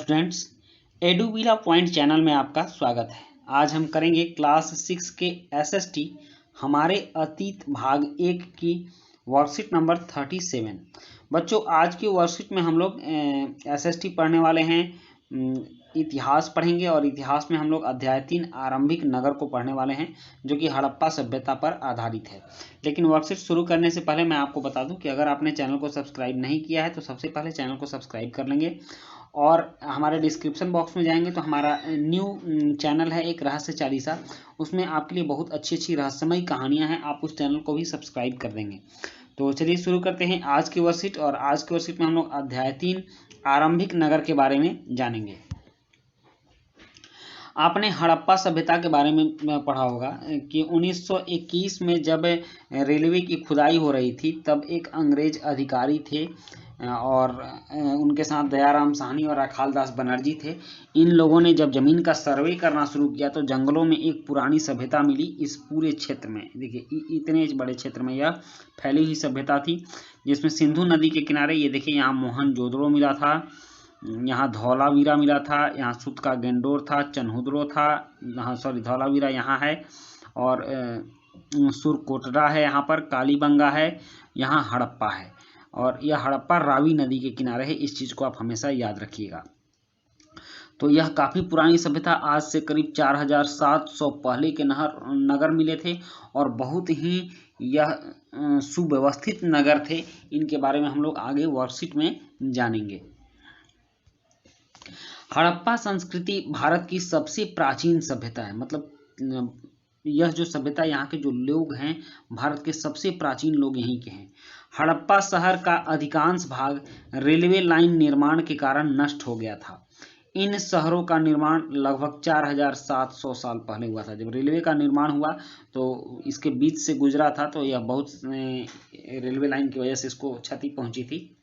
Students, एडुविला point channel में आपका स्वागत है। आज हम करेंगे क्लास 6 के एसएसटी हमारे अतीत भाग 1 की वर्कशीट नंबर 37। बच्चों, आज की वर्कशीट में हम लोग एसएसटी पढ़ने वाले हैं, इतिहास पढ़ेंगे और इतिहास में हम लोग अध्याय 3 आरंभिक नगर को पढ़ने वाले हैं जो कि हड़प्पा सभ्यता पर आधारित है। लेकिन वर्कशीट शुरू करने से पहले मैं आपको बता दूं कि अगर आपने चैनल को सब्सक्राइब नहीं किया है तो सबसे पहले चैनल को सब्सक्राइब कर लेंगे और हमारे डिस्क्रिप्शन बॉक्स में जाएंगे तो हमारा न्यू चैनल है एक रहस्य चालीसा, उसमें आपके लिए बहुत अच्छी अच्छी रहस्यमयी कहानियां हैं। आप उस चैनल को भी सब्सक्राइब कर देंगे। तो चलिए शुरू करते हैं आज की वर्कशीट। और आज की वर्कशीट में हम लोग अध्याय 3 आरंभिक नगर के बारे में जानेंगे। आपने हड़प्पा सभ्यता के बारे में पढ़ा होगा कि 1921 में जब रेलवे की खुदाई हो रही थी तब एक अंग्रेज अधिकारी थे और उनके साथ दयाराम साहनी और अखालदास बनर्जी थे। इन लोगों ने जब जमीन का सर्वे करना शुरू किया तो जंगलों में एक पुरानी सभ्यता मिली। इस पूरे क्षेत्र में देखिए, इतने बड़े क्षेत्र में यह फैली हुई सभ्यता थी जिसमें सिंधु नदी के किनारे, ये देखिए, यहाँ मोहनजोदड़ो मिला था, यहाँ धौलावीरा मिला था, यहाँ सुत का गेंडोर था, चन्हुद्रो था, धौलावीरा यहाँ है और सुरकोटरा है, यहाँ पर कालीबंगा है, यहाँ हड़प्पा है और यह हड़प्पा रावी नदी के किनारे है। इस चीज को आप हमेशा याद रखिएगा। तो यह काफी पुरानी सभ्यता, आज से करीब 4700 पहले के नगर मिले थे और बहुत ही यह सुव्यवस्थित नगर थे। इनके बारे में हम लोग आगे वर्कशीट में जानेंगे। हड़प्पा संस्कृति भारत की सबसे प्राचीन सभ्यता है। मतलब यह जो सभ्यता, यहाँ के जो लोग हैं, भारत के सबसे प्राचीन लोग यहीं के हैं। हड़प्पा शहर का अधिकांश भाग रेलवे लाइन निर्माण के कारण नष्ट हो गया था। इन शहरों का निर्माण लगभग 4700 साल पहले हुआ था। जब रेलवे का निर्माण हुआ तो इसके बीच से गुजरा था, तो यह बहुत रेलवे लाइन की वजह से इसको क्षति पहुंची थी।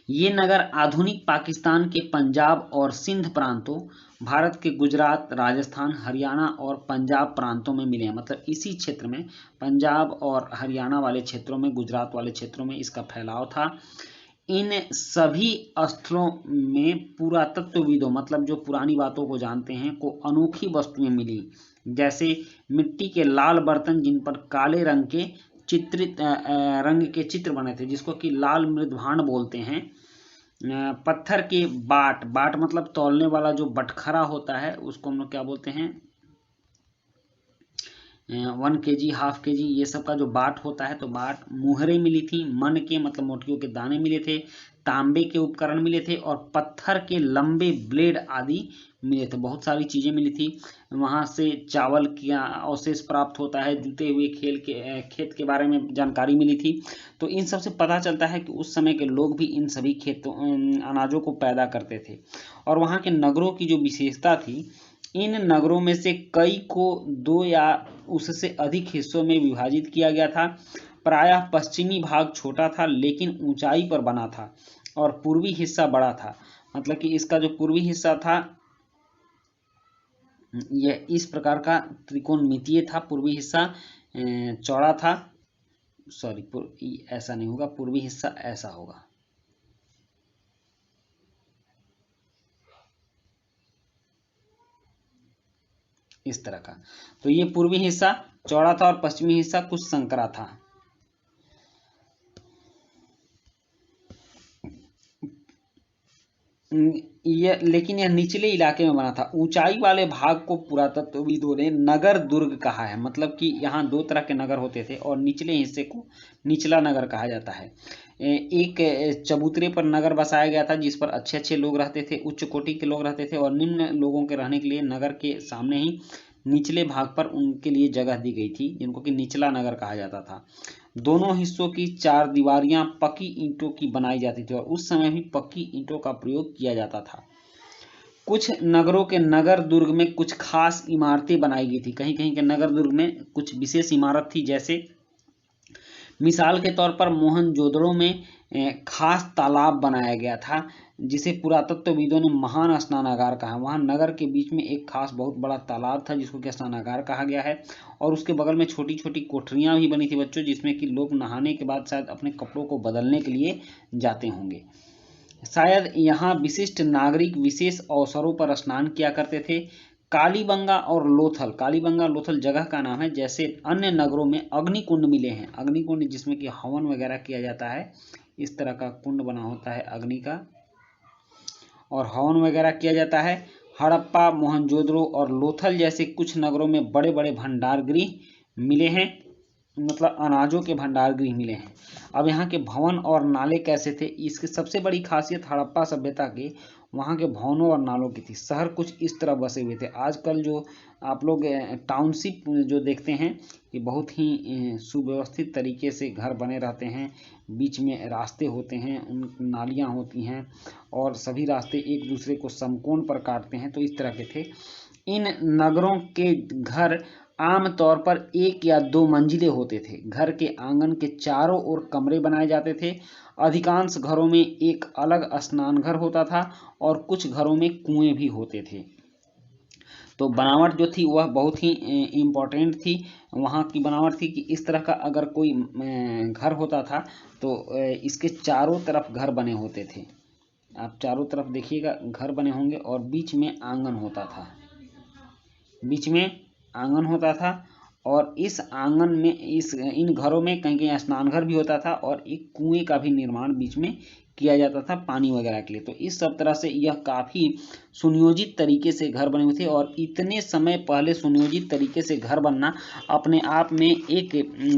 ये नगर आधुनिक पाकिस्तान के पंजाब और सिंध प्रांतों, भारत के गुजरात, राजस्थान, हरियाणा और पंजाब प्रांतों में मिले हैं। मतलब इसी क्षेत्र में, पंजाब और हरियाणा वाले क्षेत्रों में, गुजरात वाले क्षेत्रों में इसका फैलाव था। इन सभी स्थलों में पुरातत्वविदों, मतलब जो पुरानी बातों को जानते हैं, को अनोखी वस्तुएं मिली, जैसे मिट्टी के लाल बर्तन जिन पर काले रंग के चित्र बने थे, जिसको कि लाल मृदभांड बोलते हैं। पत्थर के बाट मतलब तौलने वाला जो बटखरा होता है, उसको हम लोग क्या बोलते हैं, 1 kg, हाफ kg, ये सब का जो बाट होता है। तो बाट, मुहरे मिली थी, मन के मतलब मोतियों के दाने मिले थे, तांबे के उपकरण मिले थे और पत्थर के लंबे ब्लेड आदि मिले थे। बहुत सारी चीजें मिली थी। वहां से चावल का अवशेष प्राप्त होता है, जूते हुए खेत के बारे में जानकारी मिली थी। तो इन सब से पता चलता है कि उस समय के लोग भी इन सभी अनाजों को पैदा करते थे। और वहां के नगरों की जो विशेषता थी, इन नगरों में से कई को 2 या उससे अधिक हिस्सों में विभाजित किया गया था। प्रायः पश्चिमी भाग छोटा था लेकिन ऊंचाई पर बना था और पूर्वी हिस्सा बड़ा था। मतलब कि इसका जो पूर्वी हिस्सा था यह इस प्रकार का त्रिकोणमितीय था। पूर्वी हिस्सा चौड़ा था, ऐसा नहीं होगा, पूर्वी हिस्सा ऐसा होगा, इस तरह का। तो ये पूर्वी हिस्सा चौड़ा था और पश्चिमी हिस्सा कुछ संकरा था। लेकिन यह निचले इलाके में बना था। ऊंचाई वाले भाग को पुरातत्वविदों ने नगर दुर्ग कहा है। मतलब कि यहाँ 2 तरह के नगर होते थे और निचले हिस्से को निचला नगर कहा जाता है। एक चबूतरे पर नगर बसाया गया था जिस पर अच्छे अच्छे लोग रहते थे, उच्च कोटि के लोग रहते थे, और निम्न लोगों के रहने के लिए नगर के सामने ही निचले भाग पर उनके लिए जगह दी गई थी, जिनको कि निचला नगर कहा जाता था। दोनों हिस्सों की 4 दीवारियां पक्की ईंटों की बनाई जाती थी और उस समय भी पक्की ईंटों का प्रयोग किया जाता था। कुछ नगरों के नगर दुर्ग में कुछ खास इमारतें बनाई गई थी। कहीं कहीं के नगर दुर्ग में कुछ विशेष इमारत थी, जैसे मिसाल के तौर पर मोहनजोदड़ो में खास तालाब बनाया गया था जिसे पुरातत्वविदों ने महान स्नानागार कहा। वहां नगर के बीच में एक खास बहुत बड़ा तालाब था जिसको कि स्नानागार कहा गया है और उसके बगल में छोटी छोटी कोठरियां भी बनी थी बच्चों, जिसमें कि लोग नहाने के बाद शायद अपने कपड़ों को बदलने के लिए जाते होंगे। शायद यहाँ विशिष्ट नागरिक विशेष अवसरों पर स्नान किया करते थे। कालीबंगा और लोथल, कालीबंगा लोथल जगह का नाम है। जैसे अन्य नगरों में अग्निकुंड मिले हैं, अग्निकुंड जिसमें कि हवन वगैरह किया जाता है, इस तरह का कुंड बना होता है अग्नि का, और हवन वगैरह किया जाता है। हड़प्पा, मोहनजोदड़ो और लोथल जैसे कुछ नगरों में बड़े बड़े भंडार गृह मिले हैं, मतलब अनाजों के भंडार गृह मिले हैं। अब यहाँ के भवन और नाले कैसे थे? इसकी सबसे बड़ी खासियत हड़प्पा सभ्यता के वहाँ के भवनों और नालों की थी। शहर कुछ इस तरह बसे हुए थे। आजकल जो आप लोग टाउनशिप जो देखते हैं कि बहुत ही सुव्यवस्थित तरीके से घर बने रहते हैं, बीच में रास्ते होते हैं, उन नालियाँ होती हैं और सभी रास्ते एक दूसरे को समकोण पर काटते हैं, तो इस तरह के थे। इन नगरों के घर आमतौर पर 1 या 2 मंजिले होते थे। घर के आंगन के चारों ओर कमरे बनाए जाते थे। अधिकांश घरों में एक अलग स्नान घर होता था और कुछ घरों में कुएं भी होते थे। तो बनावट जो थी वह बहुत ही इम्पोर्टेंट थी। वहाँ की बनावट थी कि इस तरह का अगर कोई घर होता था तो इसके चारों तरफ घर बने होते थे। आप चारों तरफ देखिएगा घर बने होंगे और बीच में आंगन होता था, बीच में आंगन होता था और इस आंगन में इन घरों में कहीं कहीं स्नान घर भी होता था और एक कुएं का भी निर्माण बीच में किया जाता था पानी वगैरह के लिए। तो इस सब तरह से यह काफ़ी सुनियोजित तरीके से घर बने हुए थे और इतने समय पहले सुनियोजित तरीके से घर बनना अपने आप में एक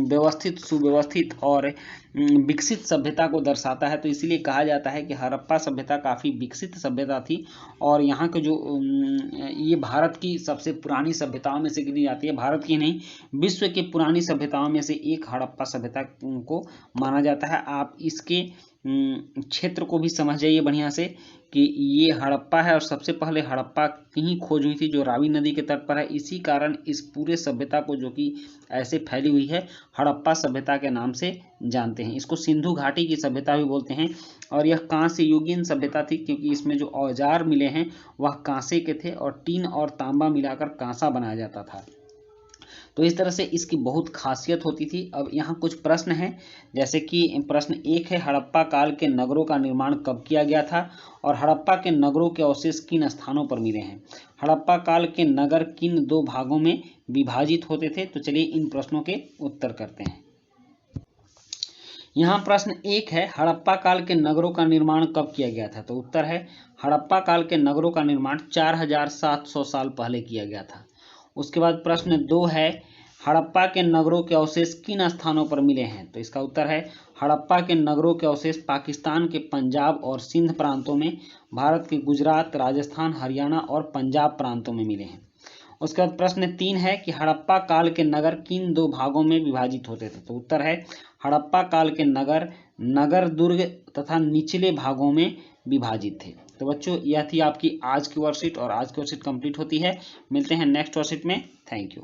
व्यवस्थित, सुव्यवस्थित और विकसित सभ्यता को दर्शाता है। तो इसीलिए कहा जाता है कि हड़प्पा सभ्यता काफ़ी विकसित सभ्यता थी और यहाँ के जो ये भारत की सबसे पुरानी सभ्यताओं में से गिनी जाती है। भारत की नहीं, विश्व की पुरानी सभ्यताओं में से एक हड़प्पा सभ्यता को माना जाता है। आप इसके क्षेत्र को भी समझ जाइए बढ़िया से कि ये हड़प्पा है और सबसे पहले हड़प्पा की ही खोज हुई थी जो रावी नदी के तट पर है। इसी कारण इस पूरे सभ्यता को, जो कि ऐसे फैली हुई है, हड़प्पा सभ्यता के नाम से जानते हैं। इसको सिंधु घाटी की सभ्यता भी बोलते हैं और यह कांस्य युगीन सभ्यता थी क्योंकि इसमें जो औजार मिले हैं वह कांसे के थे और टीन और तांबा मिलाकर कांसा बनाया जाता था। तो इस तरह से इसकी बहुत खासियत होती थी। अब यहाँ कुछ प्रश्न हैं, जैसे कि प्रश्न 1 है, हड़प्पा काल के नगरों का निर्माण कब किया गया था और हड़प्पा के नगरों के अवशेष किन स्थानों पर मिले हैं? हड़प्पा काल के नगर किन 2 भागों में विभाजित होते थे? तो चलिए इन प्रश्नों के उत्तर करते हैं। यहाँ प्रश्न 1 है, हड़प्पा काल के नगरों का निर्माण कब किया गया था? तो उत्तर है, हड़प्पा काल के नगरों का निर्माण 4700 साल पहले किया गया था। उसके बाद प्रश्न 2 है, हड़प्पा के नगरों के अवशेष किन स्थानों पर मिले हैं? तो इसका उत्तर है, हड़प्पा के नगरों के अवशेष पाकिस्तान के पंजाब और सिंध प्रांतों में, भारत के गुजरात, राजस्थान, हरियाणा और पंजाब प्रांतों में मिले हैं। उसके बाद प्रश्न 3 है कि हड़प्पा काल के नगर किन 2 भागों में विभाजित होते थे? तो उत्तर है, हड़प्पा काल के नगर नगर दुर्ग तथा निचले भागों में विभाजित थे। तो बच्चों, यह थी आपकी आज की वर्कशीट और आज की वर्कशीट कंप्लीट होती है। मिलते हैं नेक्स्ट वर्कशीट में। Thank you.